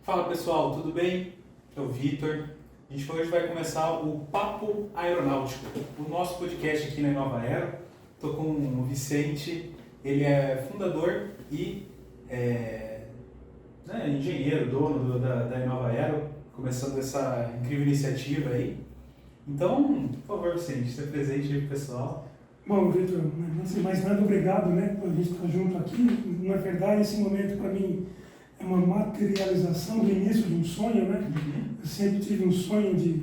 Fala pessoal, tudo bem? É o Vitor. A gente hoje vai começar o Papo Aeronáutico, o nosso podcast aqui na Inova Aero. Estou com o Vicente, ele é fundador e engenheiro, dono da Inova Aero, começando essa incrível iniciativa aí. Então, por favor, Vicente, se presente aí pro pessoal. Bom, Vitor, não sei mais nada, obrigado, por a gente estar junto aqui. Na verdade, esse momento para mim é uma materialização do início de um sonho, Eu sempre tive um sonho de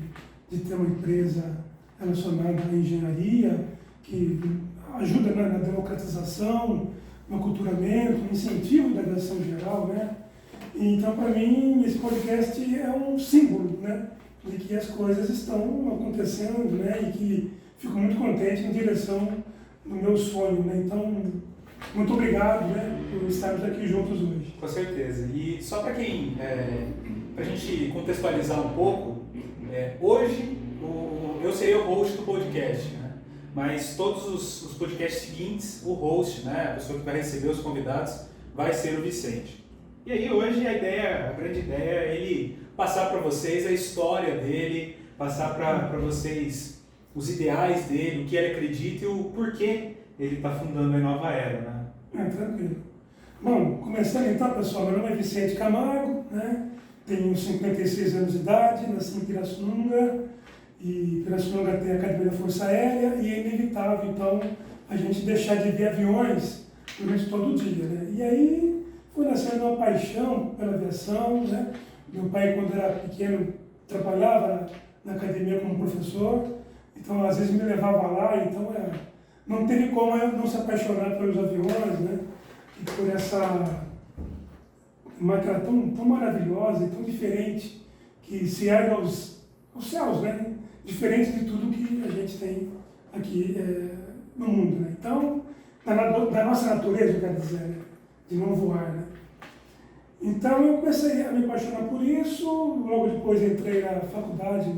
ter uma empresa relacionada à engenharia, que ajuda na democratização, no aculturamento, no incentivo da aviação geral, Então, para mim, esse podcast é um símbolo, de que as coisas estão acontecendo, e que fico muito contente na direção do meu sonho, Então, muito obrigado, por estarmos aqui juntos hoje. Com certeza. E só para quem, para a gente contextualizar um pouco, hoje eu serei o host do podcast, mas todos os podcasts seguintes, o host, a pessoa que vai receber os convidados, vai ser o Vicente. E aí hoje a grande ideia é ele passar para vocês a história dele, passar para vocês os ideais dele, o que ele acredita e o porquê ele está fundando a Inova Aero, Tranquilo. Bom, começando então, pessoal, meu nome é Vicente Camargo, tenho 56 anos de idade, nasci em Pirassununga, e Pirassununga tem a Academia da Força Aérea, e é inevitável, então, a gente deixar de ver aviões durante todo o dia, E aí foi nascendo uma paixão pela aviação, Meu pai, quando era pequeno, trabalhava na academia como professor, então às vezes me levava lá, então não teve como eu não se apaixonar pelos aviões, e por essa máquina tão maravilhosa e tão diferente, que se ergue aos céus, Diferente de tudo que a gente tem aqui no mundo, Então, da nossa natureza, eu quero dizer, de não voar, Então eu comecei a me apaixonar por isso, logo depois entrei na faculdade,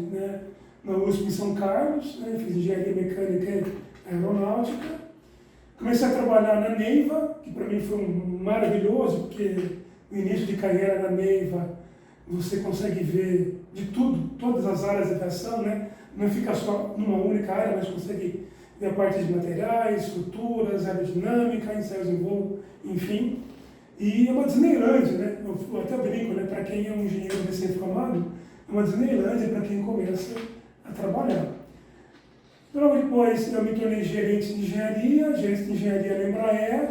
na USP em São Carlos, fiz engenharia mecânica e aeronáutica. Comecei a trabalhar na Neiva, que para mim foi maravilhoso, porque no início de carreira na Neiva você consegue ver de tudo, todas as áreas de aviação, Não fica só numa única área, mas consegue ver a parte de materiais, estruturas, aerodinâmica, ensaios em voo, enfim. E é uma Disneylândia, Eu até brinco, para quem é um engenheiro recém-formado, é uma Disneylândia para quem começa a trabalhar. Logo depois eu me tornei gerente de engenharia na Embraer,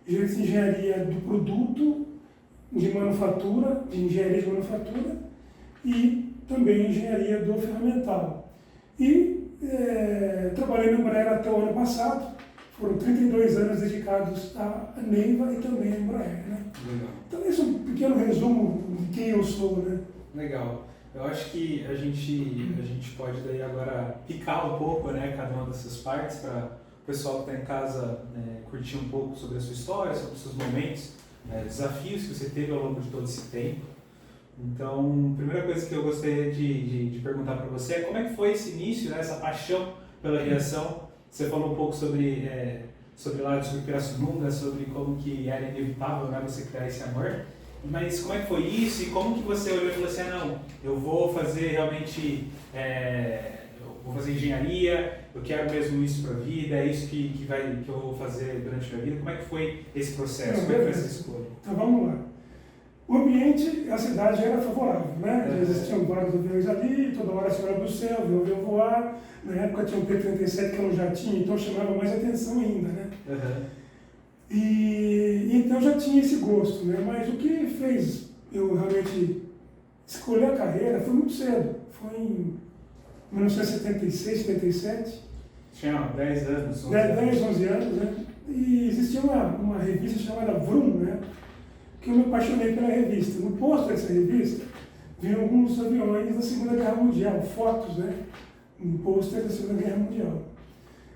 gerente de engenharia do produto, de manufatura, de engenharia de manufatura e também engenharia do ferramental. E trabalhei na Embraer até o ano passado. Foram 32 anos dedicados à Neiva e também à Embraer, Legal. Então, esse é um pequeno resumo de quem eu sou, Legal. Eu acho que a gente pode daí agora picar um pouco, cada uma dessas partes para o pessoal que está em casa curtir um pouco sobre a sua história, sobre os seus momentos, desafios que você teve ao longo de todo esse tempo. Então, a primeira coisa que eu gostaria de perguntar para você é como é que foi esse início, essa paixão pela aviação. Você falou um pouco sobre Pirassununga, sobre como que era inevitável, você criar esse amor. Mas como é que foi isso e como que você olhou e falou assim, não, eu vou fazer realmente, eu vou fazer engenharia, eu quero mesmo isso para a vida, é isso que eu vou fazer durante a minha vida. Como é que foi esse processo, como é que foi essa escolha? Então vamos lá. O ambiente, a cidade era favorável, Já existiam vários aviões ali, toda hora se olhava do céu, viu o avião voar. Na época tinha o P-37, que era um jatinho, então chamava mais atenção ainda, E então já tinha esse gosto, Mas o que fez eu realmente escolher a carreira foi muito cedo. Foi em 1976, 77. Tinha 10 anos. 10, 11 anos, E existia uma revista chamada Vroom, que eu me apaixonei pela revista. No pôster dessa revista, vinham alguns aviões da Segunda Guerra Mundial, fotos, Um pôster da Segunda Guerra Mundial.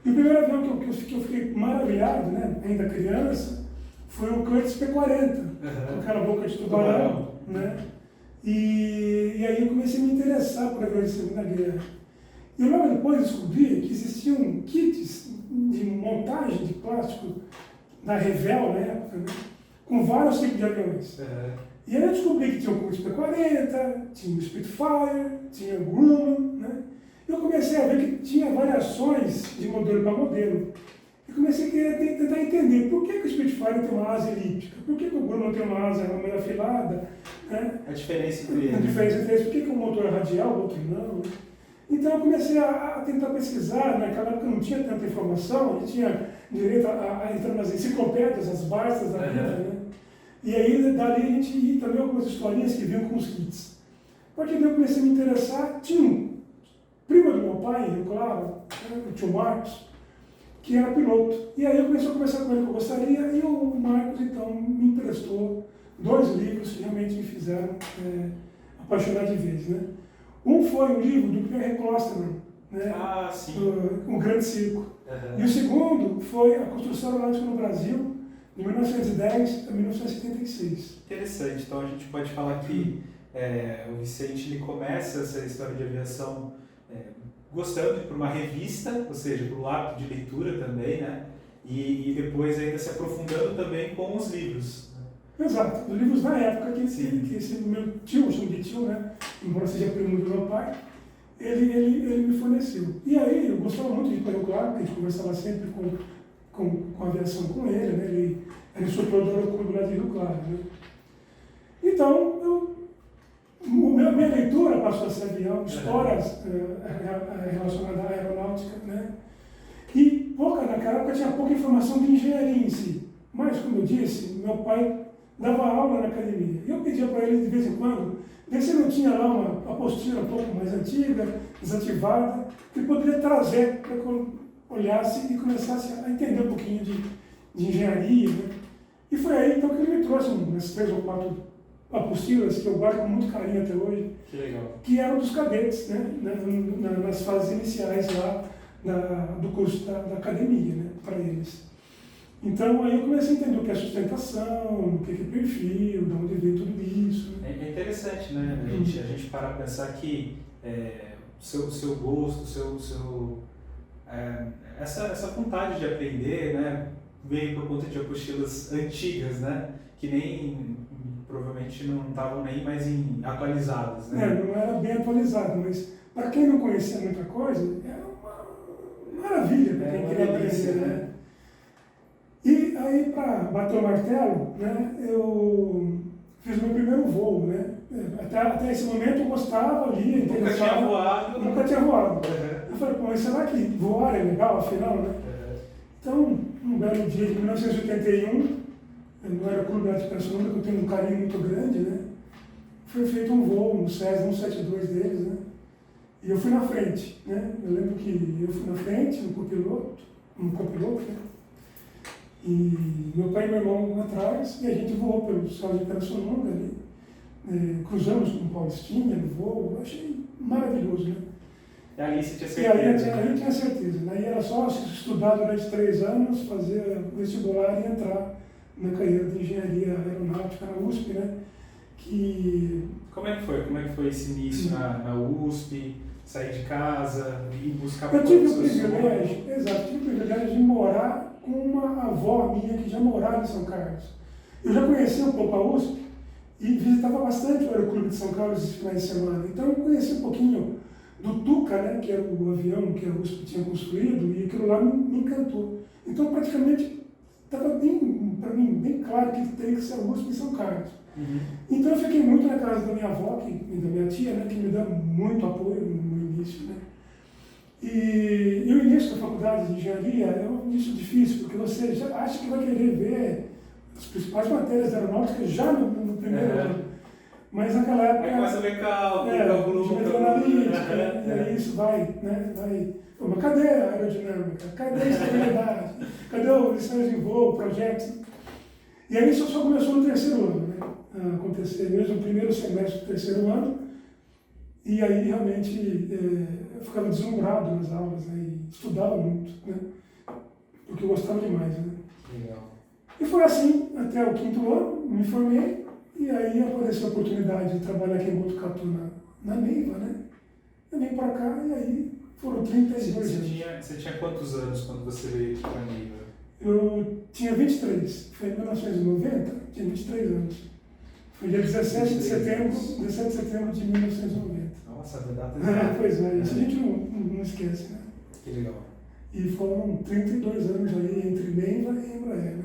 E o primeiro avião que eu fiquei maravilhado, ainda criança, foi o Curtiss P-40, com aquela boca de tubarão, E aí eu comecei a me interessar por aviões da Segunda Guerra. E logo depois descobri que existiam kits de montagem de plástico da Revell na época, com vários tipos de aviões. E aí eu descobri que tinha o Curtiss P40, tinha o Spitfire, tinha o Grumman, né? Eu comecei a ver que tinha variações de modelo para modelo. E comecei a querer tentar entender por que o Spitfire tem uma asa elíptica, por que o Grumman tem uma asa meio afilada, né? A diferença entre eles. A diferença entre eles, por que o motor é radial, o outro não, né? Então eu comecei a tentar pesquisar, naquela época não tinha tanta informação, a gente tinha direito a entrar nas enciclopédias, as barsas da vida, né? E aí dali a gente ia também algumas historinhas que vinham com os kits. A partir daí eu comecei a me interessar, tinha um primo do meu pai, Rio Claro, né, o tio Marcos, que era piloto. E aí eu comecei a conversar com ele que eu gostaria, e o Marcos então me emprestou 2 livros que realmente me fizeram apaixonar de vez, né? Um foi o livro do Pierre Klosterman, né? Ah, sim. O Grande Circo. E o segundo foi A Construção Aeronáutica no Brasil, de 1910 a 1976. Interessante. Então a gente pode falar que o Vicente ele começa essa história de aviação gostando de ir para uma revista, ou seja, para o hábito de leitura também, né? E depois ainda se aprofundando também com os livros. Exato, os livros da época que esse meu tio, chamo de tio, né? Embora seja primo do meu pai, ele me forneceu. E aí eu gostava muito de ir para o Rio Claro, porque a gente conversava sempre com a aviação com ele, né? Ele era instrutor do Aeroclube lá de Rio Claro, né? Então, minha leitura passou a ser avião, histórias relacionadas à aeronáutica, né? E naquela época tinha pouca informação de engenharia em si. Mas, como eu disse, meu pai dava aula na academia. E eu pedia para ele de vez em quando, ver se não tinha lá uma apostila um pouco mais antiga, desativada, que ele poderia trazer para que eu olhasse e começasse a entender um pouquinho de engenharia, né? E foi aí então que ele me trouxe umas 3 ou 4 apostilas que eu guardo com muito carinho até hoje. Que legal. Que eram dos cadetes, né? Nas fases iniciais lá do curso da academia, né? Para eles. Então aí eu comecei a entender o que é sustentação, o que é perfil, de onde vem tudo isso. É interessante, né? A gente para pensar que seu gosto, essa vontade de aprender, né, veio por conta de apostilas antigas, né, que nem provavelmente não estavam nem mais atualizadas, né? Não era bem atualizado, mas para quem não conhecia muita coisa, era uma maravilha para quem queria aprender, né? E aí, para bater o martelo, né, eu fiz meu primeiro voo, né? Até esse momento eu gostava, lia, Nunca tinha voado. Nunca tinha voado. Eu falei, pô, mas será que voar é legal, afinal, né? Então, um belo dia de 1981, no Aeroclube de Pirassununga, que eu tenho um carinho muito grande, né? Foi feito um voo no Cessna 172 deles, né? E eu fui na frente, né? Eu lembro que eu fui na frente, no copiloto, né? E meu pai e meu irmão atrás, e a gente voou pelo céu de Pirassununga ali, cruzamos com Paulistinha no voo, eu achei maravilhoso, né? E ali você tinha certeza? certeza? E aí tinha certeza, né? E era só estudar durante 3 anos, fazer vestibular e entrar na carreira de engenharia aeronáutica na USP, né? Como é que foi? Como é que foi esse início na USP? Sair de casa e buscar... Eu tive o privilégio de morar com uma avó minha que já morava em São Carlos. Eu já conhecia um pouco a USP e visitava bastante o Aeroclube de São Carlos esses finais de semana. Então eu conheci um pouquinho do Tuca, né, que era o avião que a USP tinha construído, e aquilo lá me encantou. Então praticamente estava para mim bem claro que teria que ser a USP em São Carlos. Então eu fiquei muito na casa da minha avó, e da minha tia, né, que me dá muito apoio no início, né? E o início da faculdade de engenharia é um início difícil, porque você já acha que vai querer ver as principais matérias da aeronáutica já no primeiro ano. Mas naquela época... Aí começa a ver cálculo, geometria analítica, e aí isso vai, né? Mas cadê a aerodinâmica? Cadê a estabilidade? Cadê os ensaios em voo, projetos? E aí isso só começou no 3º ano, né? A acontecer mesmo no primeiro semestre do 3º ano. E aí realmente eu ficava deslumbrado nas aulas, né? E estudava muito, né? Porque eu gostava demais, né? Legal. E foi assim até o 5º ano, me formei, e aí apareceu a oportunidade de trabalhar aqui em Botucatu na Neiva, né? Eu vim para cá e aí foram 32 anos. Você tinha quantos anos quando você veio para a Neiva? Eu tinha 23, foi em 1990, tinha 23 anos. Foi dia 17 de setembro, 17 de setembro de 1990. Nossa, a data Pois é, isso a gente não esquece, né? Que legal. E foram 32 anos aí entre Lembra e Embraer, né?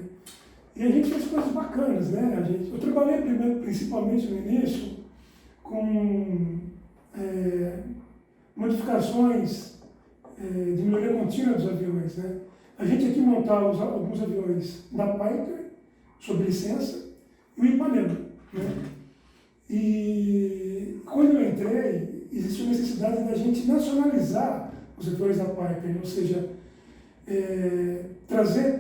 E a gente fez coisas bacanas, né? Eu trabalhei principalmente no início com modificações de melhoria contínua dos aviões, né? A gente aqui montava alguns aviões da Piper, sob licença, e o Ipanema, né? E quando eu entrei, existiu a necessidade da gente nacionalizar os aviões da Piper, ou seja, trazer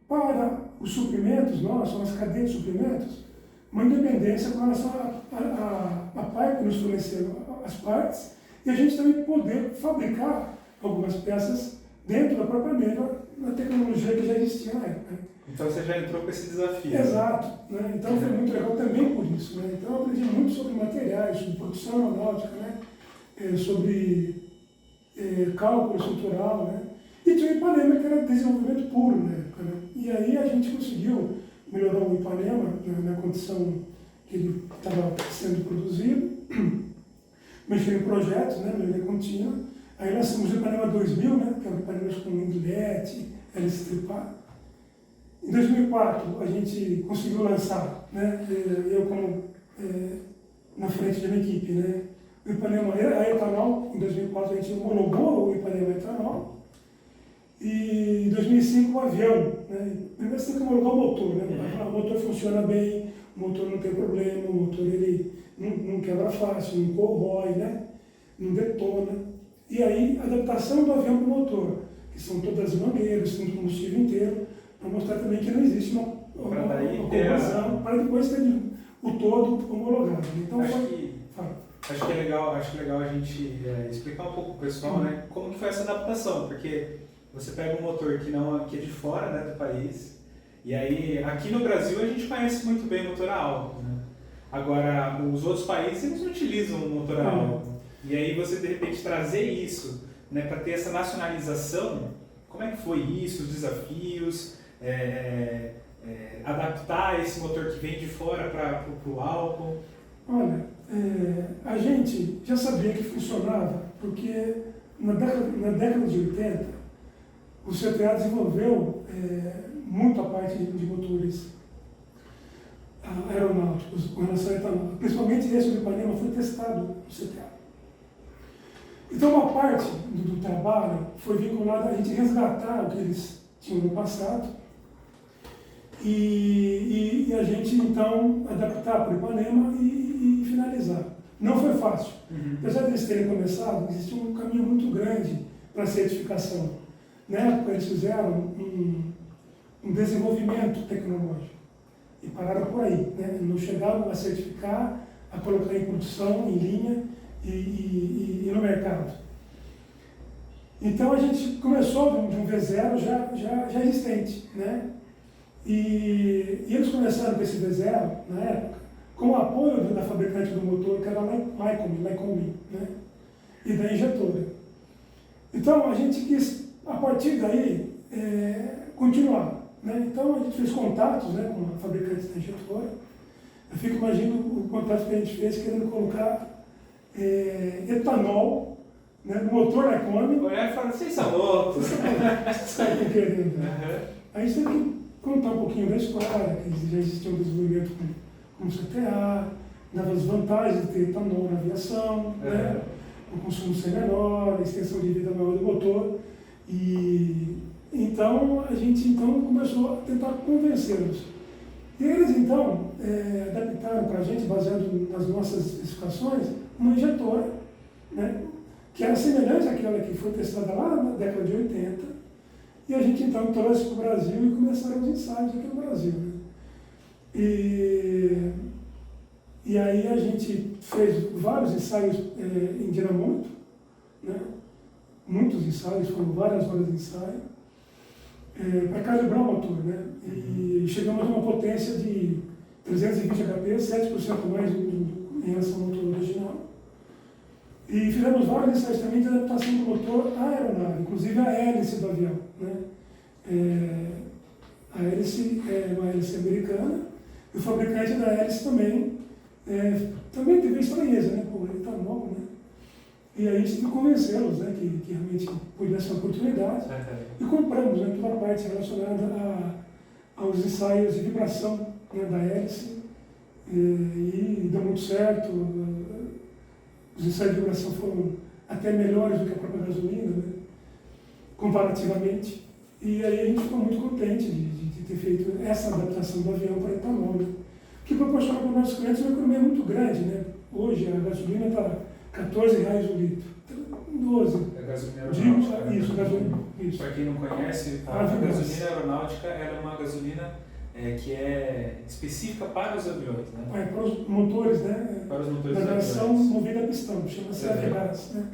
para os suprimentos nossos, as cadeias de suprimentos, uma independência com relação a Piper nos fornecer as partes e a gente também poder fabricar algumas peças dentro da própria Neva, na tecnologia que já existia na época. Então você já entrou com esse desafio. Exato, né? Então foi muito legal também por isso, né? Então eu aprendi muito sobre materiais, sobre produção aeronáutica, né? Sobre cálculo estrutural, né? E tinha o Ipanema, que era desenvolvimento puro na época, né? E aí a gente conseguiu melhorar o Ipanema na condição que ele estava sendo produzido, mexer em projetos, né? Melhoria contínua. Aí lançamos o Ipanema 2000, né? Que é o Ipanema com inlet, hélice tripar. Em 2004 a gente conseguiu lançar, né? Eu como na frente de uma equipe, né? O Ipanema a etanol. Em 2004 a gente homologou o Ipanema etanol. E em 2005 o avião, né? Primeiro você tem que homologar o motor, né? O motor funciona bem, o motor não tem problema, o motor ele não quebra fácil, não corrói, né? Não detona. E aí a adaptação do avião para o motor, que são todas as mangueiras, tem o combustível inteiro, para mostrar também que não existe uma corrosão, para depois ter o todo homologado. Então acho que é legal a gente explicar um pouco para o pessoal, né, como que foi essa adaptação, porque você pega um motor que é de fora, né, do país, e aí aqui no Brasil a gente conhece muito bem o motor a álcool, né? Agora os outros países eles não utilizam o motor a álcool. E aí você de repente trazer isso, né, para ter essa nacionalização, como é que foi isso, os desafios, adaptar esse motor que vem de fora para o álcool? Olha, a gente já sabia que funcionava, porque na década de 80 o CTA desenvolveu muito a parte de motores aeronáuticos com relação a etanol. Principalmente esse do Ipanema foi testado no CTA. Então, uma parte do trabalho foi vinculada a gente resgatar o que eles tinham no passado e a gente, então, adaptar para o Ipanema e finalizar. Não foi fácil. Apesar de eles terem começado, existia um caminho muito grande para a certificação. Na época, eles fizeram um desenvolvimento tecnológico e pararam por aí, né? Não chegaram a certificar, a colocar em produção, em linha, e no mercado. Então a gente começou de um V0 já existente, né? E eles começaram com esse V0 na época com o apoio da fabricante do motor, que era a Lycoming, né? E da injetora. Então a gente quis, a partir daí, continuar, né? Então a gente fez contatos, né, com a fabricante da injetora. Eu fico imaginando o contato que a gente fez querendo colocar etanol, né, no motor Lycoming. Olhar e falar, vocês são loucos. Vocês estão querendo. Né? Aí você tem que contar um pouquinho da história, que já existia um desenvolvimento com o CTA, das vantagens de ter etanol na aviação, né? O consumo ser menor, a extensão de vida maior do motor. E então a gente começou a tentar convencê-los. E eles então adaptaram para a gente, baseado nas nossas especificações, uma injetora, né, que era semelhante àquela que foi testada lá na década de 80, e a gente então trouxe para o Brasil e começaram os ensaios aqui no Brasil. Né? E aí a gente fez vários ensaios em dinamômetro, né? Muitos ensaios, foram várias horas de ensaio, para calibrar o motor. Né? E chegamos a uma potência de 320 HP, 7% mais em relação ao motor original. E fizemos vários ensaios também de adaptação do motor à aeronave, inclusive a hélice do avião. Né? A hélice é uma hélice americana, e o fabricante da hélice também também teve estranheza, né? Pô, ele está novo, né? E aí a gente convencê-los, né? Que realmente pudesse ser uma oportunidade. E compramos, né? Toda a parte relacionada aos ensaios de vibração, né, da hélice. E deu muito certo. Os ensaios de vibração foram até melhores do que a própria gasolina, né? Comparativamente. E aí a gente ficou muito contente de ter feito essa adaptação do avião para etanol, né? Que proporciona para os nossos clientes uma economia muito grande, né? Hoje a gasolina está R$14 o litro, 12. A gasolina aeronáutica. Isso, gasolina. Isso. Para quem não conhece, a gasolina aeronáutica é uma gasolina que é específica para os aviões, né? Para os motores, né? Para os motores da versão movida a pistão, chama-se Avgas, né?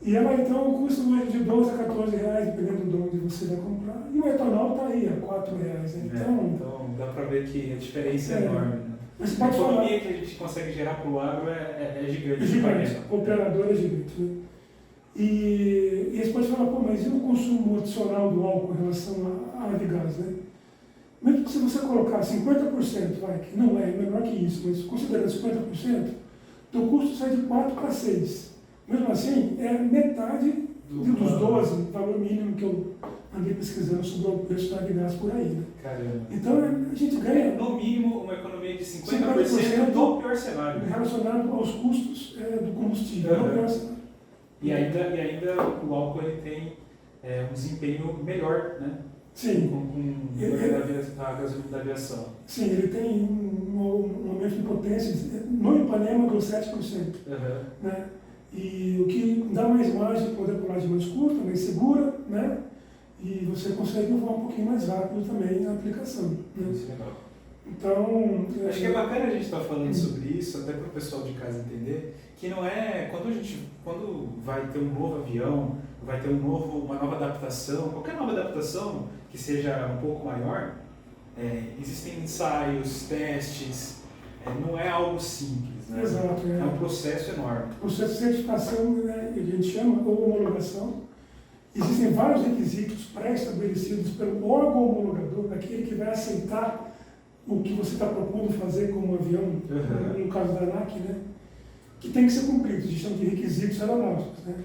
E ela então custa hoje de 12 a 14 reais, dependendo de onde você vai comprar. E o etanol está aí a 4 reais. Né? Então dá para ver que a diferença é enorme. Né? Mas a economia que a gente consegue gerar para o agro é gigante. É gigante, o operador é gigante. Né? E você pode falar, pô, mas e o consumo adicional do álcool em relação a Avgas, né? Mesmo que se você colocar 50%, vai, que não é menor que isso, mas considerando 50%, o custo sai de 4 para 6. Mesmo assim, é metade dos 12, valor mínimo que eu andei pesquisando sobre o preço da Avgas por aí. Né? Caramba. Então a gente ganha. No mínimo, uma economia de 50% do pior cenário. Relacionado aos custos do combustível, no pior cenário. E ainda o álcool ele tem um desempenho melhor, né? Sim. Com a gasolina da aviação. Sim, ele tem um aumento de potência, no Ipanema, dos 7%. Né? E o que dá mais margem, poder pular de mais curta, mais segura, né? E você consegue voar um pouquinho mais rápido também na aplicação. Né? Isso é legal. Então... Acho que é bacana a gente estar falando sobre isso, até para o pessoal de casa entender, que não é... Quando vai ter um novo avião, vai ter uma nova adaptação, qualquer nova adaptação que seja um pouco maior, existem ensaios, testes, não é algo simples, né? Exato. É um processo enorme. O processo de certificação, né, que a gente chama, ou homologação, existem vários requisitos pré-estabelecidos pelo órgão homologador, aquele que vai aceitar o que você está propondo fazer como avião, no caso da ANAC, né, que tem que ser cumprido, a gente chama de requisitos aeronáuticos. Né?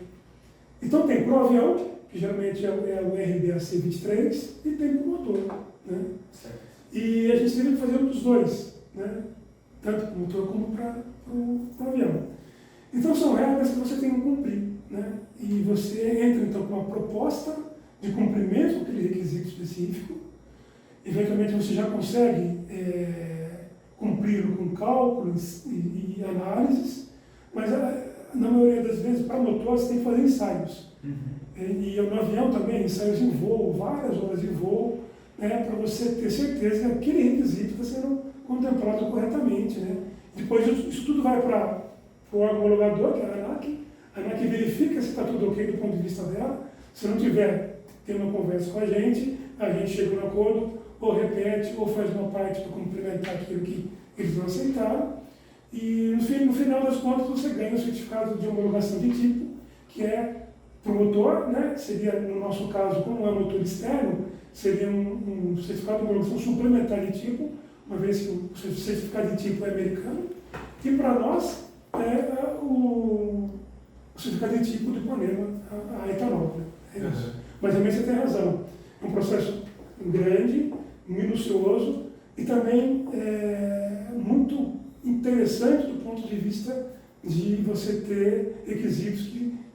Então tem para o avião, que geralmente é o RBAC-23, e tem para o motor. Né? E a gente teve que fazer um dos dois, né? Tanto para o motor como para o avião. Então são regras que você tem que cumprir. Né? E você entra então com uma proposta de cumprimento com aquele requisito específico. Eventualmente você já consegue cumpri-lo com cálculos e análises, mas na maioria das vezes para motor você tem que fazer ensaios. E no avião também, ensaios em voo, várias horas de voo, né, para você ter certeza que aquele requisito está sendo contemplado corretamente. Né? Depois isso tudo vai para o órgão homologador, que é a ANAC. A ANAC verifica se está tudo ok do ponto de vista dela. Se não tiver, tem uma conversa com a gente chega no acordo, ou repete, ou faz uma parte para complementar aquilo que eles não aceitaram. E no final das contas você ganha o certificado de homologação de tipo, que é para o motor, né? Seria, no nosso caso, como é motor externo, seria um certificado de homologação suplementar de tipo, uma vez que o certificado de tipo é americano, e para nós é o certificado de tipo do Ipanema, a etanol. Né? É isso. Mas também você tem razão, é um processo grande, minucioso e também muito interessante do ponto de vista de você ter requisitos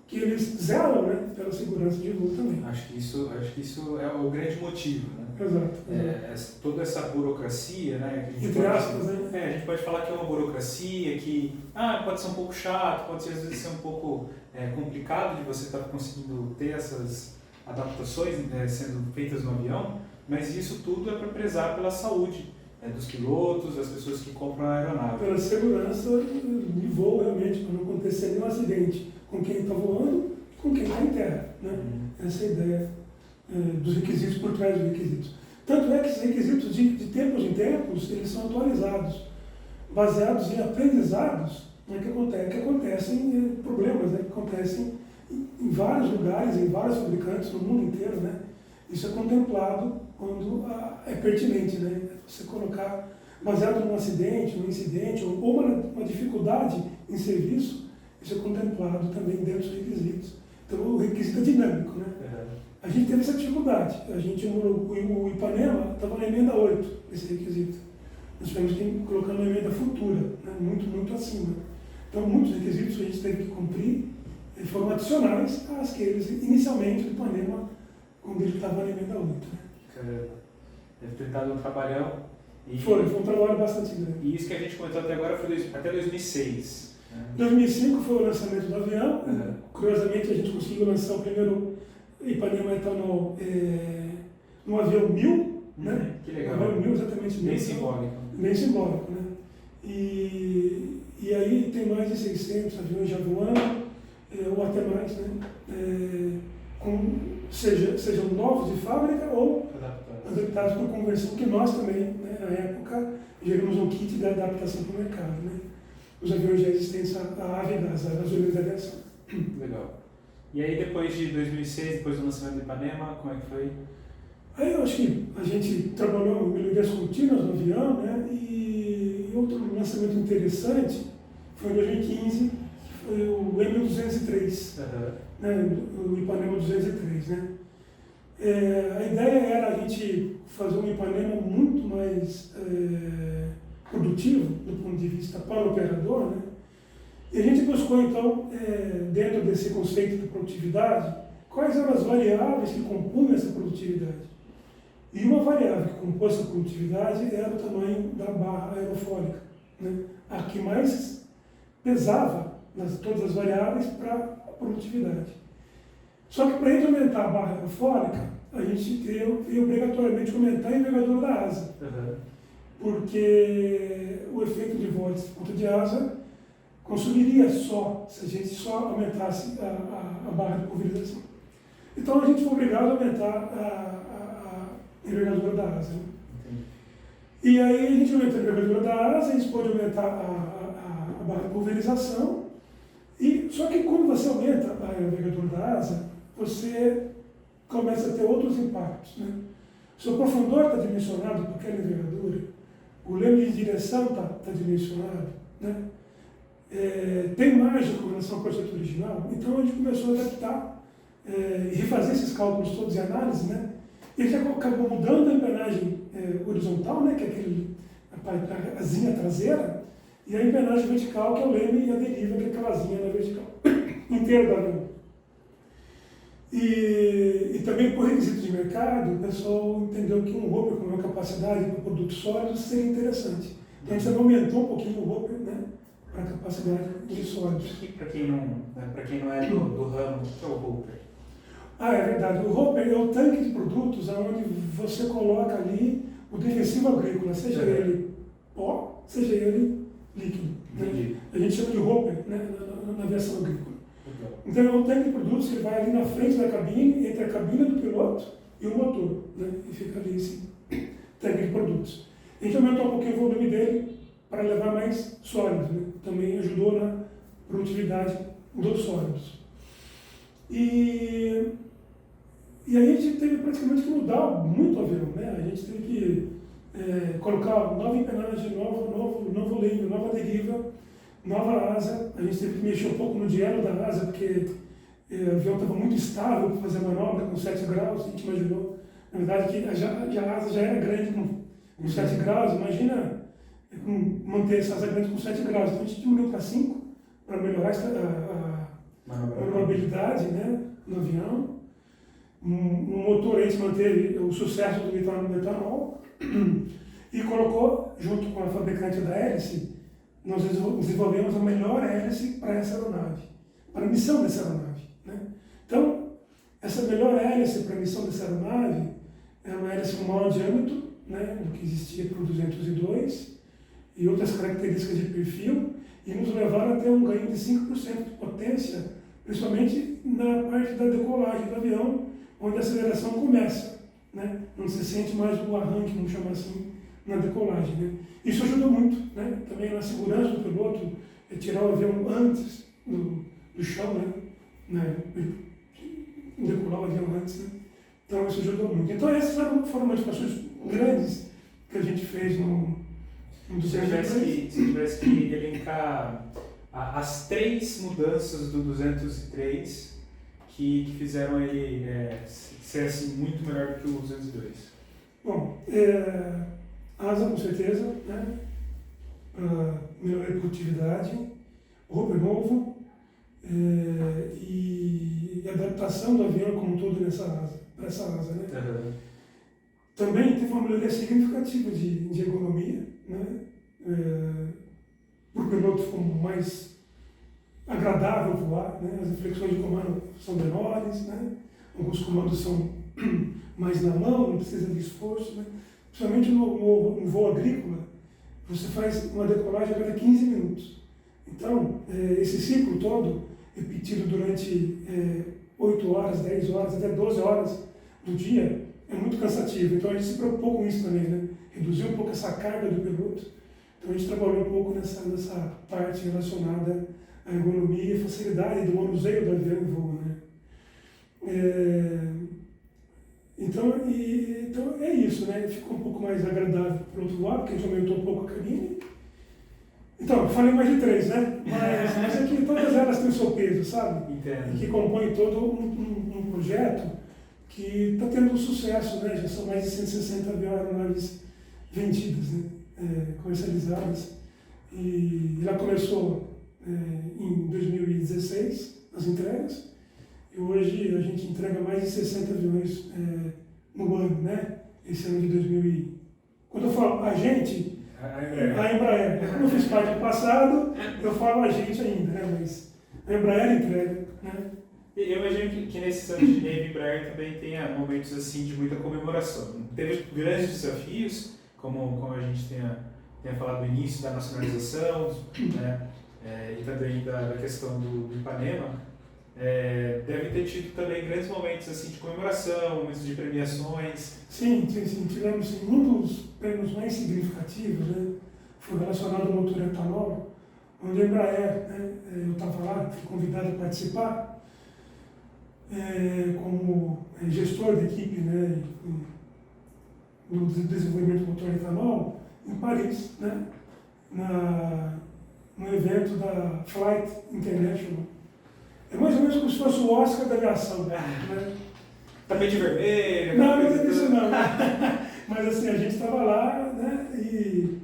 que eles zelam, né, pela segurança de voo também. Acho que isso é o grande motivo, né? Exato. Toda essa burocracia, né? Que a gente Entre aspas, né? A gente pode falar que é uma burocracia que pode ser um pouco chato, pode às vezes ser um pouco complicado de você estar conseguindo ter essas adaptações sendo feitas no avião, mas isso tudo é para prezar pela saúde dos pilotos, das pessoas que compram a aeronave. Pela segurança de voo, realmente, para não acontecer nenhum acidente com quem está voando e com quem está em terra. Né? Essa é a ideia dos requisitos por trás dos requisitos. Tanto é que esses requisitos, de tempos em tempos, eles são atualizados, baseados em aprendizados, né, que acontecem problemas, né, que acontecem em vários lugares, em vários fabricantes no mundo inteiro. Né? Isso é contemplado quando é pertinente, né? Você colocar baseado num acidente, num incidente, ou uma dificuldade em serviço, isso é contemplado também dentro dos requisitos. Então, o requisito é dinâmico, né? A gente teve essa dificuldade. O Ipanema estava na emenda 8, esse requisito. Nós tivemos que colocar uma emenda futura, né? Muito, muito acima. Então, muitos requisitos que a gente teve que cumprir foram adicionais àqueles inicialmente do Ipanema, quando ele estava na emenda 8. Né? Caramba. Deve ter dado um trabalhão. Foi um trabalho bastante grande. E isso que a gente comentou até agora foi até 2006. Em 2005 foi o lançamento do avião. Curiosamente, a gente conseguiu lançar o primeiro Ipanema Etanol no avião 1000. Né? Que legal. O avião 1000, exatamente 1000. Bem simbólico. Bem simbólico, né? E aí tem mais de 600 aviões já voando, ou até mais, né? Sejam novos de fábrica ou adaptados para conversão, que nós também, né, na época, geramos um kit de adaptação para o mercado, né? Os aviões já existentes, a Avidas, a gasolina de aviação. Legal. E aí depois de 2006, depois do lançamento do Ipanema, como é que foi? Aí eu acho que a gente trabalhou em melhorias contínuas no avião, né? E outro lançamento interessante foi em 2015, que foi o M203, né? O Ipanema 203, né? A ideia era a gente fazer um Ipanema muito mais produtivo do ponto de vista para o operador, né? E a gente buscou, então, dentro desse conceito de produtividade, quais eram as variáveis que compunham essa produtividade. E uma variável que compôs essa produtividade era o tamanho da barra aerofólica, né? A que mais pesava nas todas as variáveis para a produtividade. Só que para a gente aumentar a barra aerofólica, a gente ia obrigatoriamente aumentar a envergadura da asa. Porque o efeito de vórtice de ponta de asa consumiria só, se a gente só aumentasse a barra de pulverização. Então a gente foi obrigado a aumentar a envergadura da asa. Né? E aí a gente aumentou a envergadura da asa, a gente pode aumentar a barra de pulverização, só que quando você aumenta a envergadura da asa, você começa a ter outros impactos. Né? Se o profundor está dimensionado por aquela envergadura, o leme de direção está dimensionado, né? Tem margem com relação ao projeto original, então a gente começou a adaptar e refazer esses cálculos todos em análise, né? Ele já acabou mudando a empenagem horizontal, né? Que é a asinha traseira, e a empenagem vertical, que é o leme, e a deriva, que é aquela asinha na vertical, inteira do avião. E também por requisito de mercado, o pessoal entendeu que um hopper com uma capacidade para produtos sólidos seria interessante. Então a gente aumentou um pouquinho o hopper, né, para a capacidade de sólidos. Para quem não é do ramo, o que é o hopper? É verdade. O hopper é o tanque de produtos onde você coloca ali o defensivo agrícola, seja ele pó, seja ele líquido. Né? A gente chama de hopper, né, na aviação agrícola. Então é um tanque de produtos que vai ali na frente da cabine, entre a cabine do piloto e o motor, né? E fica ali esse tanque de produtos. A gente aumentou um pouquinho o volume dele para levar mais sólidos, né? Também ajudou na produtividade dos sólidos. E aí a gente teve praticamente que mudar muito o avião, né? A gente teve que colocar nova empenagem, novo leme, nova deriva, nova asa. A gente teve que mexer um pouco no dielo da asa, porque o avião estava muito estável para fazer a manobra com 7 graus. A gente imaginou, na verdade, que a asa já era grande com 7 graus. Imagina manter essa asa grande com 7 graus. Então a gente diminuiu para 5 para melhorar a manobrabilidade, né, no avião. No motor a gente manteve o sucesso do etanol e colocou, junto com a fabricante da hélice, nós desenvolvemos a melhor hélice para essa aeronave, para a missão dessa aeronave. Né? Então, essa melhor hélice para a missão dessa aeronave é uma hélice com maior diâmetro, né, do que existia para o 202, e outras características de perfil, e nos levaram a ter um ganho de 5% de potência, principalmente na parte da decolagem do avião, onde a aceleração começa. Né? Não se sente mais o arranque, vamos chamar assim, na decolagem. Né? Isso ajudou muito, né? Também na segurança do piloto, tirar o avião antes do chão, né? Decolar o avião antes. Né? Então isso ajudou muito. Então essas foram modificações grandes que a gente fez Se tivesse que elencar as 3 mudanças do 203 que fizeram ele ser assim, muito melhor do que o 202. Bom, asa com certeza, né? Melhorar a produtividade, roupa novo e adaptação do avião como um todo para essa asa, né? Uhum. Também teve uma melhoria significativa de ergonomia, né? Para o piloto ficou mais agradável voar, né? As inflexões de comando são menores, né? Alguns comandos são mais na mão, não precisa de esforço, né? Principalmente no voo agrícola, você faz uma decolagem a cada 15 minutos. Então, esse ciclo todo, repetido durante 8 horas, 10 horas, até 12 horas do dia, é muito cansativo. Então, a gente se preocupou com isso também, né? Reduzir um pouco essa carga do piloto. Então, a gente trabalhou um pouco nessa parte relacionada à ergonomia e facilidade do manuseio do avião em voo, né? Então é isso, né? Ficou um pouco mais agradável para o outro lado, porque a gente aumentou um pouco a cabine. Então, falei mais de 3, né? Mas é que todas elas têm o seu peso, sabe? Entendo. E que compõe todo um projeto que está tendo um sucesso, né? Já são mais de 160 aeronaves vendidas, né? Comercializadas. E ela começou em 2016, as entregas. E hoje a gente entrega mais de 60 aviões no ano, né? Esse ano de 2000. Quando eu falo a gente, a Embraer. Como eu fiz parte do passado, eu falo a gente ainda, né? Mas a Embraer entrega, né? Eu imagino que nesses anos de Navy Embraer também tenha momentos assim de muita comemoração. Teve grandes desafios, como a gente tenha falado no início da nacionalização, né? E também da questão do Ipanema. Deve ter tido também grandes momentos assim, de comemoração, momentos de premiações. Sim. Tivemos sim, um dos prêmios mais significativos, né? Foi relacionado ao motor etanol, onde a Embraer, né? Eu estava lá, fui convidado a participar como gestor da equipe, né? No desenvolvimento do motor etanol em Paris, né? No evento da Flight International. É mais ou menos como se fosse o Oscar da aviação, né? Tapete vermelho. Não teve isso não. Mas assim, a gente estava lá, né? E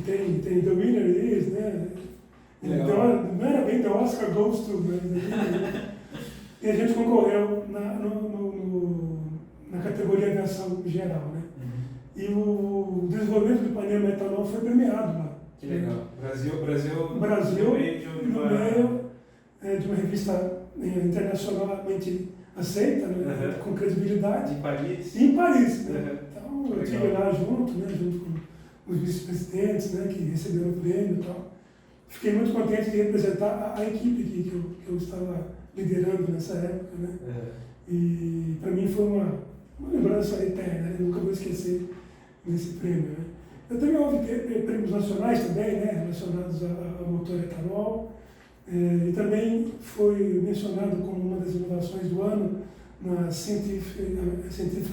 tem The Winner is, né? Não era bem The Oscar Goes to, mas e a gente concorreu na categoria aviação geral, né? Uhum. E o desenvolvimento do Ipanema etanol foi premiado lá. Que legal. Brasil no meio de uma revista internacionalmente aceita, né? Com credibilidade. Em Paris. Em Paris, né? Então eu estive lá junto com os vice-presidentes, né? Que receberam o prêmio e tal. Fiquei muito contente de representar a equipe que eu estava liderando nessa época, né? E para mim foi uma lembrança eterna, né? Eu nunca vou esquecer desse prêmio, né? Eu também houve prêmios nacionais também, né? Relacionados ao motor etanol. E também foi mencionado como uma das inovações do ano na Scientific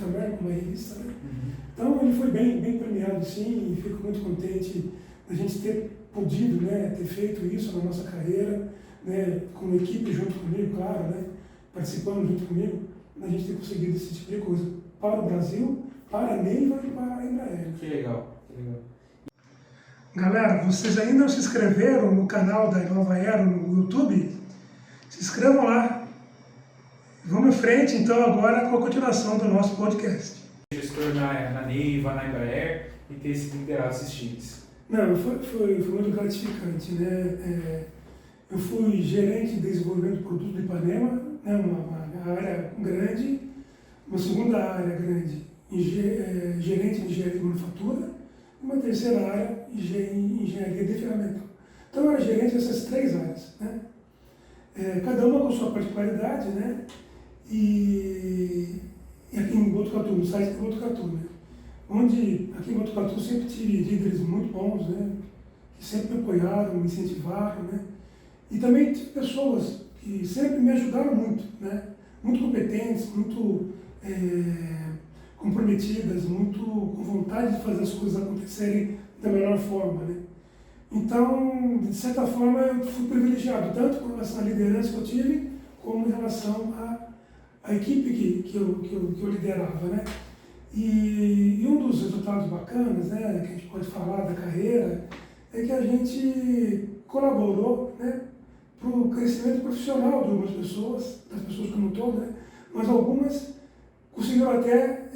American, uma revista, né? Uhum. Então ele foi bem premiado, sim, e fico muito contente da gente ter podido, né, ter feito isso na nossa carreira, né, com uma equipe junto comigo, claro, né, participando junto comigo, a gente ter conseguido esse tipo de coisa para o Brasil, para a Neiva e para a Embraer. Que legal. Galera, vocês ainda não se inscreveram no canal da Inova Aero no YouTube? Se inscrevam lá. Vamos em frente, então, agora com a continuação do nosso podcast. Gestor na Neiva, na Embraer, e ter sido liderado esses times. Não, foi muito gratificante, né? Eu fui gerente de desenvolvimento de produto do Ipanema, né? Uma área grande, uma segunda área grande, gerente de engenharia de manufatura, e uma terceira área, engenharia de ferramenta. Então eu era gerente dessas 3 áreas, né? Cada uma com sua particularidade, né? E aqui em Botucatu, no site de Botucatu, né? Onde aqui em Botucatu sempre tive líderes muito bons, né? Que sempre me apoiaram, me incentivaram, né? E também tive pessoas que sempre me ajudaram muito, né? Muito competentes, muito comprometidas, muito com vontade de fazer as coisas acontecerem da melhor forma, né? Então, de certa forma, eu fui privilegiado, tanto com relação à liderança que eu tive, como em relação à equipe que eu liderava, né? E um dos resultados bacanas, né, que a gente pode falar da carreira, é que a gente colaborou, né, para o crescimento profissional de algumas pessoas, das pessoas como um todo, né? Mas algumas conseguiram até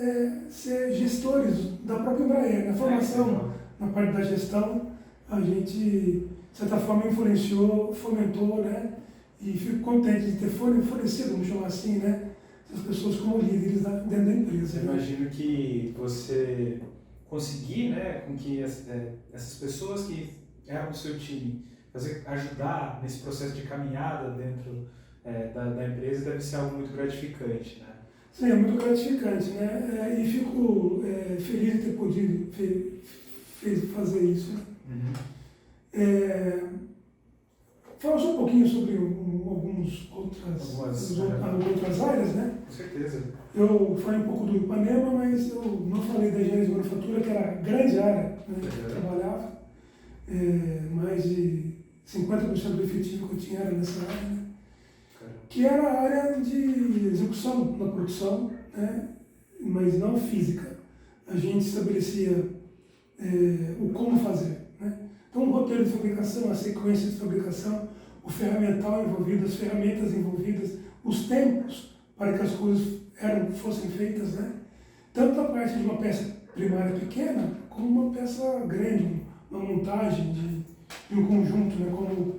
ser gestores da própria Embraer. Na formação, na parte da gestão, a gente, de certa forma, influenciou, fomentou, né? E fico contente de ter fornecido, vamos chamar assim, né? Essas pessoas como líderes dentro da empresa. Eu imagino que você conseguir, né, com que essas pessoas que eram do seu time, ajudar nesse processo de caminhada dentro da empresa deve ser algo muito gratificante, né? Sim, é muito gratificante, né? E fico feliz de ter podido fazer isso, né? Uhum. Fala só um pouquinho sobre algumas outras áreas, né? Com certeza. Eu falei um pouco do Ipanema, mas eu não falei da engenharia de manufatura, que era a grande área, né, que eu trabalhava. Mais de 50% do efetivo que eu tinha era nessa área, né? Que era a área de execução da produção, né? Mas não física. A gente estabelecia o como fazer, né? Então, o roteiro de fabricação, a sequência de fabricação, o ferramental envolvido, as ferramentas envolvidas, os tempos para que as coisas fossem feitas, né? Tanto a parte de uma peça primária pequena, como uma peça grande, uma montagem de um conjunto, né? Como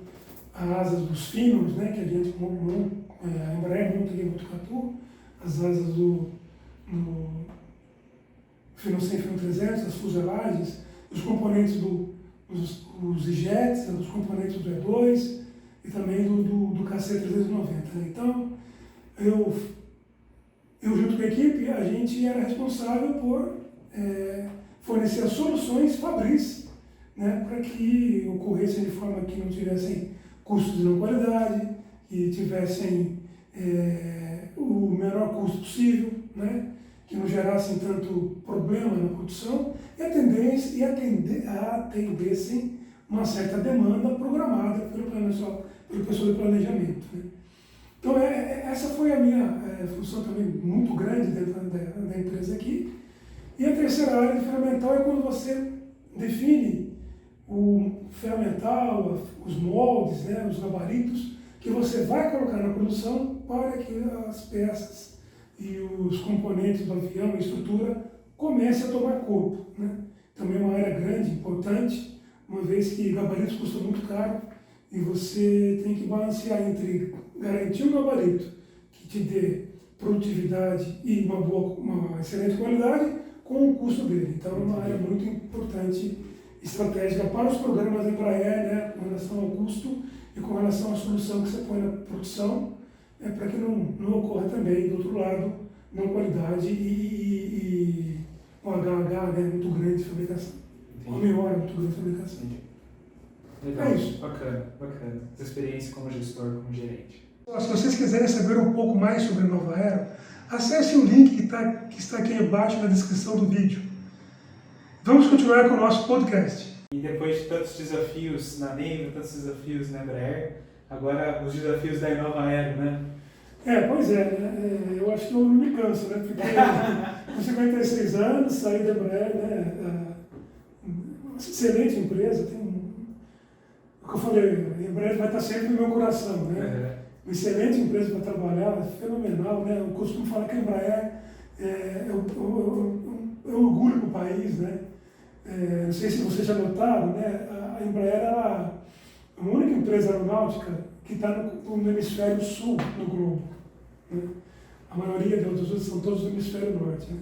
as asas dos finos, né? Que a gente a Embraer monta ali em Botucatu, as asas do Fino 100, Fino 300, as fuselagens, os componentes os jets, os componentes do E2 e também do KC390. Né? Então, eu junto com a equipe, a gente era responsável por fornecer as soluções fabris, né, para que ocorressem de forma que não tivessem custos de não qualidade, que tivessem o menor custo possível, né, que não gerassem tanto problema na produção e atendessem uma certa demanda programada pelo pessoal de planejamento. Né. Então, essa foi a minha função também muito grande dentro da empresa aqui. E a terceira área de ferramental é quando você define o ferramental, os moldes, né, os gabaritos, que você vai colocar na produção para que as peças e os componentes do avião, a estrutura, comecem a tomar corpo. Né? Também é uma área grande, importante, uma vez que gabaritos custam muito caro e você tem que balancear entre garantir um gabarito que te dê produtividade e uma excelente qualidade com o custo dele. Então é uma área muito importante, estratégica para os programas da Embraer, né, com relação ao custo e com relação à solução que você põe na produção, para que não ocorra também, do outro lado, não qualidade e um HH, né, muito grande de fabricação. Uma memória muito grande de fabricação. Legal, É isso. bacana. Essa experiência como gestor, como gerente. Se vocês quiserem saber um pouco mais sobre a Nova Aero, acesse o link que está aqui embaixo na descrição do vídeo. Vamos continuar com o nosso podcast. E depois de tantos desafios na NEMA, tantos desafios na Embraer, agora os desafios da Nova Aero, né? Pois é, né? Eu acho que eu não me canso, né? Porque com 56 anos, saí da Embraer, né? Uma excelente empresa, o que eu falei, a Embraer vai estar sempre no meu coração, né? Uma excelente empresa para trabalhar, fenomenal, né? Eu costumo falar que a Embraer é um orgulho para o país, né? Não sei se vocês já notaram, né? A Embraer é a única empresa aeronáutica que está no hemisfério sul do globo. Né? A maioria dos outros são todos do hemisfério norte. Né?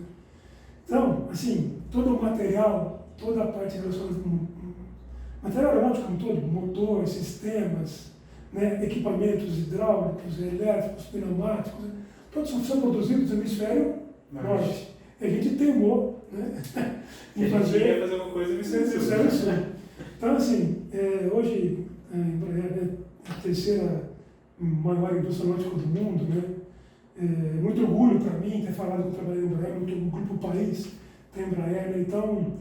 Então, assim, todo o material, toda a parte relacionada com material aeronáutico como todo, motor, sistemas, né, equipamentos hidráulicos, elétricos, pneumáticos, né, todos são produzidos no hemisfério norte. A gente teimou, né, em fazer uma coisa no hemisfério sul. Então, assim, hoje a Embraer é a terceira maior indústria aeronáutica do mundo, né? Muito orgulho para mim ter falado que eu trabalhei na Embraer, muito orgulho para o país ter Embraer, né? Então,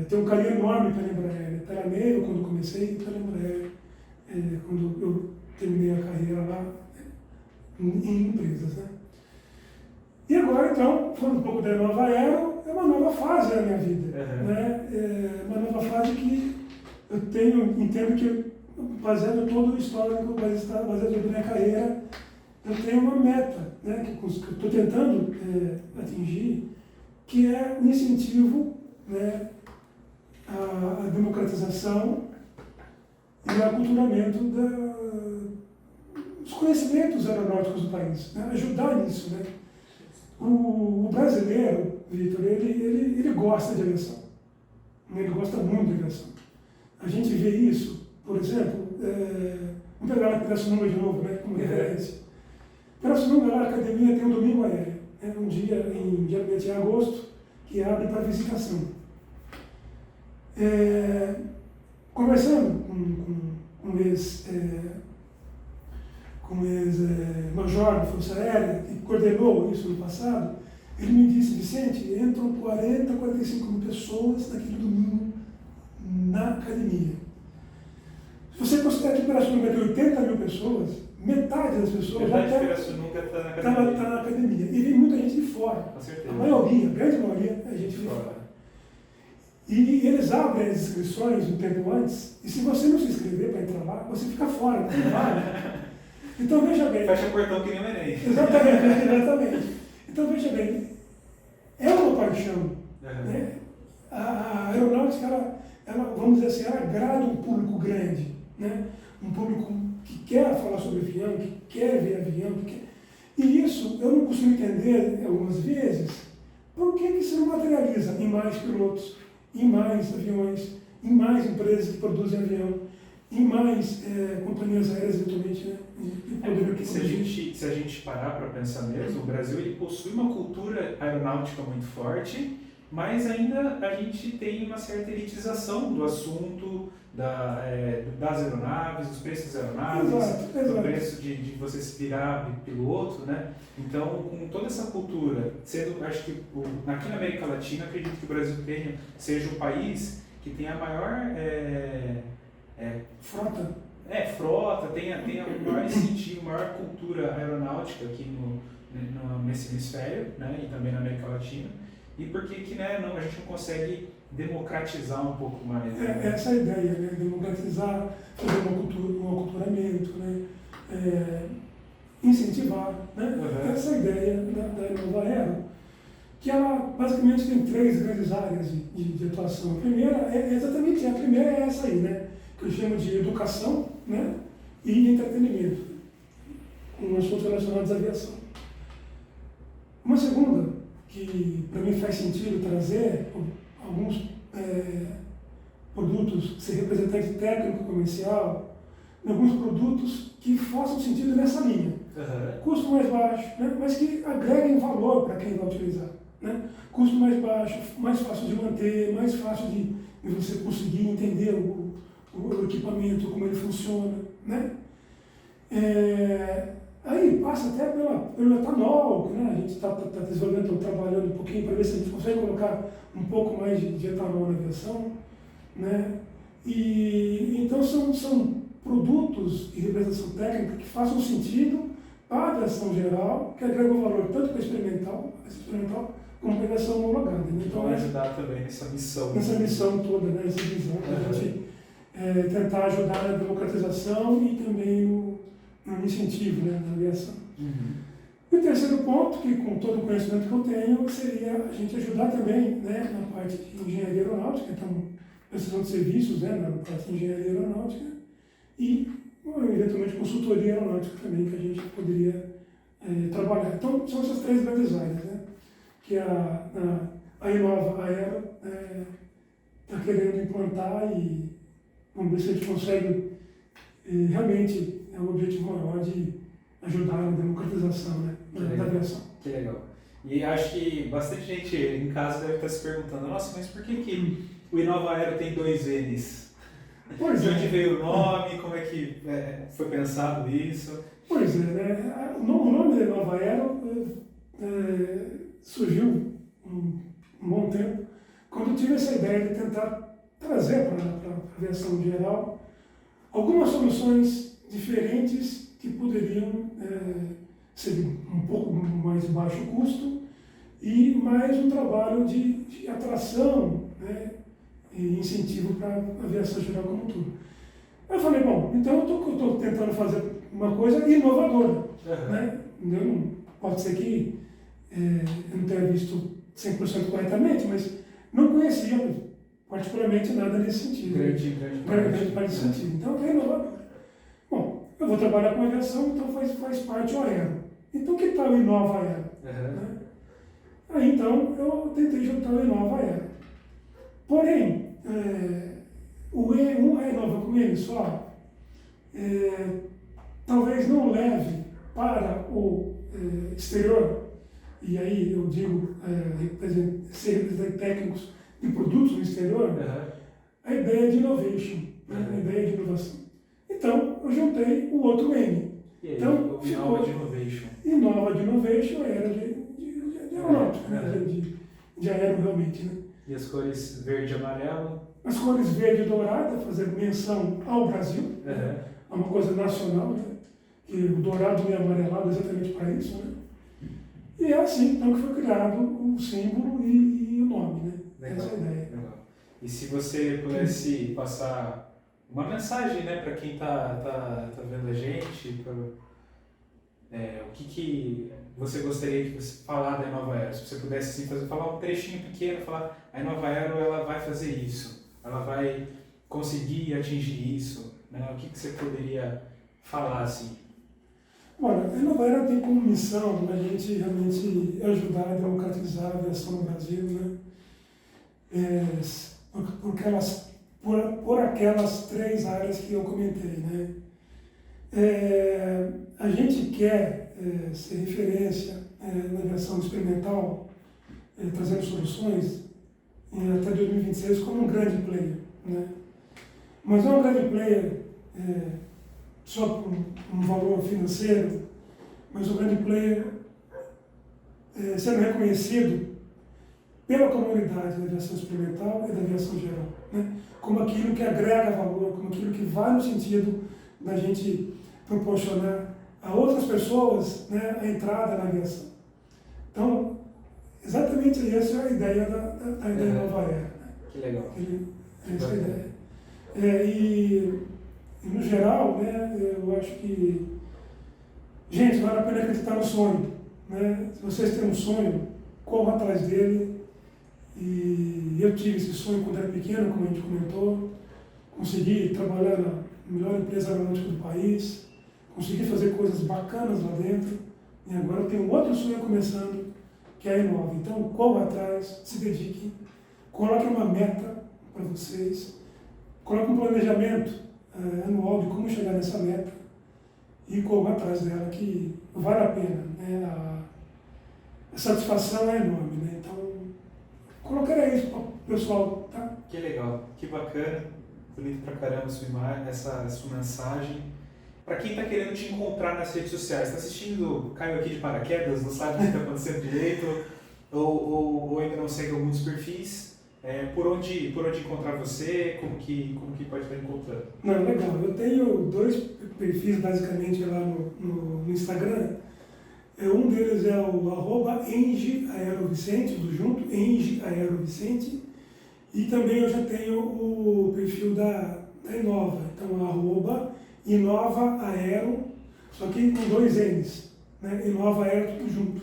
Tenho um carinho enorme pela Embraer, pela Meio quando comecei e pela Embraer quando eu terminei a carreira lá em empresas, né? E agora, então, falando um pouco da nova era, é uma nova fase na minha vida, né? É uma nova fase que eu entendo que, baseado em todo o histórico, baseado em toda a minha carreira, eu tenho uma meta, né, que eu estou tentando atingir, que é o incentivo, né, à democratização e ao aculturamento dos conhecimentos aeronáuticos do país, né, ajudar nisso, né. O brasileiro, Vitor, ele gosta de aviação, né, ele gosta muito de aviação. A gente vê isso, por exemplo, vamos pegar a Pirassununga de novo, né, como referência. Pirassununga, lá, a academia tem um domingo aéreo, né, um dia, geralmente em agosto, que abre para visitação. Conversando com um ex-major da Força Aérea, que coordenou isso no passado, ele me disse: Vicente, entram 40, 45 mil pessoas naquele domingo na academia. Se você considera que Pirassununga tem 80 mil pessoas, metade das pessoas já está na academia. E vem muita gente de fora. Com certeza. A grande maioria, é gente de fora. E eles abrem as inscrições um tempo antes, e se você não se inscrever para entrar lá, você fica fora, não vai. Então veja bem. Fecha o portão que nem o Enem. Exatamente. Então veja bem, é uma paixão. Né? A aeronáutica, ela, vamos dizer assim, ela agrada um público grande, né? Um público que quer falar sobre avião, que quer ver avião, E isso eu não consigo entender algumas vezes, por que isso não materializa em mais pilotos, em mais aviões, em mais empresas que produzem avião, em mais companhias aéreas, eventualmente, né? Porque se a gente parar para pensar mesmo, o Brasil ele possui uma cultura aeronáutica muito forte, mas ainda a gente tem uma certa elitização do assunto, das aeronaves, dos preços das aeronaves, do preço de você se virar piloto, né? Então, com toda essa cultura, acho que aqui na América Latina, acredito que o Brasil seja o país que tem a maior frota, tem o maior incentivo, a maior cultura aeronáutica aqui nesse hemisfério, né? E também na América Latina. E por que né, a gente não consegue democratizar um pouco mais? Né? Essa é a ideia, né? Democratizar, fazer um aculturamento, né? Incentivar, né? Essa é a ideia da Nova Aero, que ela basicamente tem 3 grandes áreas de atuação. A primeira é essa aí, né? Que eu chamo de educação, né? E entretenimento, com assuntos relacionados à aviação. Uma segunda, que para mim faz sentido trazer alguns produtos, ser representante técnico comercial, alguns produtos que façam sentido nessa linha. Custo mais baixo, né? Mas que agreguem valor para quem vai utilizar. Né? Custo mais baixo, mais fácil de manter, mais fácil de você conseguir entender o equipamento, como ele funciona. Né? Aí passa até pelo etanol, né? A gente está desenvolvendo, trabalhando um pouquinho para ver se a gente consegue colocar um pouco mais de etanol na aviação. Né? E então são produtos e representação técnica que façam sentido para a aviação geral, que agregam valor tanto para a experimental como para a aviação homologada. Né? Então vai ajudar também nessa missão. Nessa missão toda, né? Essa visão, a gente tentar ajudar na democratização e também no incentivo, né, na aviação. E o terceiro ponto, que com todo o conhecimento que eu tenho, seria a gente ajudar também, né, na parte de engenharia aeronáutica, então, prestação de serviços, né, na parte de engenharia aeronáutica, e eventualmente consultoria aeronáutica também, que a gente poderia trabalhar. Então, são essas 3 grandes áreas, né, que a Inova Aero está querendo implantar e vamos ver se a gente consegue realmente o objetivo maior de ajudar na democratização, né, da aviação. Que legal. E acho que bastante gente em casa deve estar se perguntando, nossa, mas por que o Inova Aero tem 2 N's? Pois de onde veio o nome? Como é que foi pensado isso? Pois é, né? O nome da Inova Aero surgiu um bom tempo quando eu tive essa ideia de tentar trazer para a aviação geral algumas soluções diferentes que poderiam ser um pouco mais baixo custo e mais um trabalho de atração, né, e incentivo para a aviação geral como um todo. Eu falei, bom, então eu estou tentando fazer uma coisa inovadora. Né? Pode ser que eu não tenha visto 100% corretamente, mas não conhecia particularmente nada nesse sentido. Grande parte desse sentido. Então é inovador. Bom, eu vou trabalhar com aviação, então faz parte o aero. Então que tal o Inova Aero? Né? Aí então eu tentei juntar o Inova Aero. Porém, o Inova com ele só talvez não leve para o exterior, e aí eu digo ser representante técnicos de produtos no exterior, a ideia de innovation, né? A ideia de inovação. Então, eu juntei o outro N. E aí, então, Inova de Innovation. Inova de Innovation era de aeronáutica, de aero realmente. Né? E as cores verde e amarelo? As cores verde e dourada, fazendo menção ao Brasil, né? É uma coisa nacional, né? Que o dourado e o amarelado é exatamente para isso. Né? E é assim então que foi criado o símbolo e o nome. Né? Legal, essa é a ideia. Legal. E se você pudesse passar uma mensagem, né, para quem tá vendo a gente, o que você gostaria de falar da Inova Aero? Se você pudesse assim, falar um trechinho pequeno, falar a Inova Aero ela vai fazer isso, ela vai conseguir atingir isso, né? O que você poderia falar assim? Olha, a Inova Aero tem como missão a gente realmente ajudar a democratizar a aviação no Brasil, né? Por aquelas 3 áreas que eu comentei, né? A gente quer ser referência na aviação experimental, trazendo soluções até 2026 como um grande player, né? Mas não é um grande player só por um valor financeiro, mas um grande player sendo reconhecido pela comunidade da aviação experimental e da aviação geral, né? Como aquilo que agrega valor, como aquilo que vai no sentido da gente proporcionar a outras pessoas, né, a entrada na aviação. Então, exatamente essa é a ideia da Inova Aero. Né? Que legal. Essa é a ideia. E no geral, né, eu acho que, gente, vale a pena acreditar no sonho. Né? Se vocês têm um sonho, corram atrás dele. E eu tive esse sonho quando era pequeno, como a gente comentou, consegui trabalhar na melhor empresa aeronáutica do país, consegui fazer coisas bacanas lá dentro, e agora eu tenho um outro sonho começando, que é a Inova. Então, corra atrás, se dedique, coloque uma meta para vocês, coloque um planejamento anual de como chegar nessa meta e corra atrás dela, que vale a pena. Né? A satisfação é enorme. Né? Então, colocarei isso para o pessoal, tá? Que legal, que bacana, bonito pra caramba essa sua mensagem. Para quem está querendo te encontrar nas redes sociais, está assistindo, caiu aqui de paraquedas, não sabe o que está acontecendo direito, ou ainda não segue alguns perfis, por onde encontrar você, como que pode estar encontrando? Não, legal, eu tenho 2 perfis basicamente lá no Instagram. Um deles é o @engeaerovicente, tudo junto, engeaerovicente, e também eu já tenho o perfil da Inova, então Inova Aero, só que com 2 N's, né? Inova Aero tudo junto,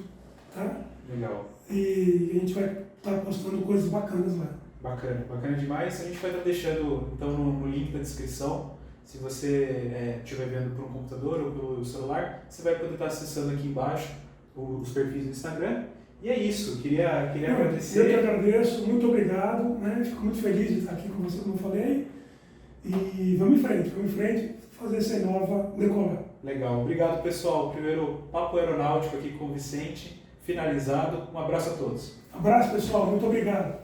tá? Legal. E a gente vai estar postando coisas bacanas lá. Bacana demais. A gente vai estar deixando então no link da descrição. Se você estiver vendo por um computador ou pelo celular, você vai poder estar acessando aqui embaixo os perfis do Instagram. E é isso, queria agradecer. Eu que agradeço, muito obrigado, né? Fico muito feliz de estar aqui com você, como eu falei. E vamos em frente, fazer essa Inova decolar. Legal, obrigado pessoal. Primeiro Papo Aeronáutico aqui com o Vicente, finalizado. Um abraço a todos. Abraço pessoal, muito obrigado.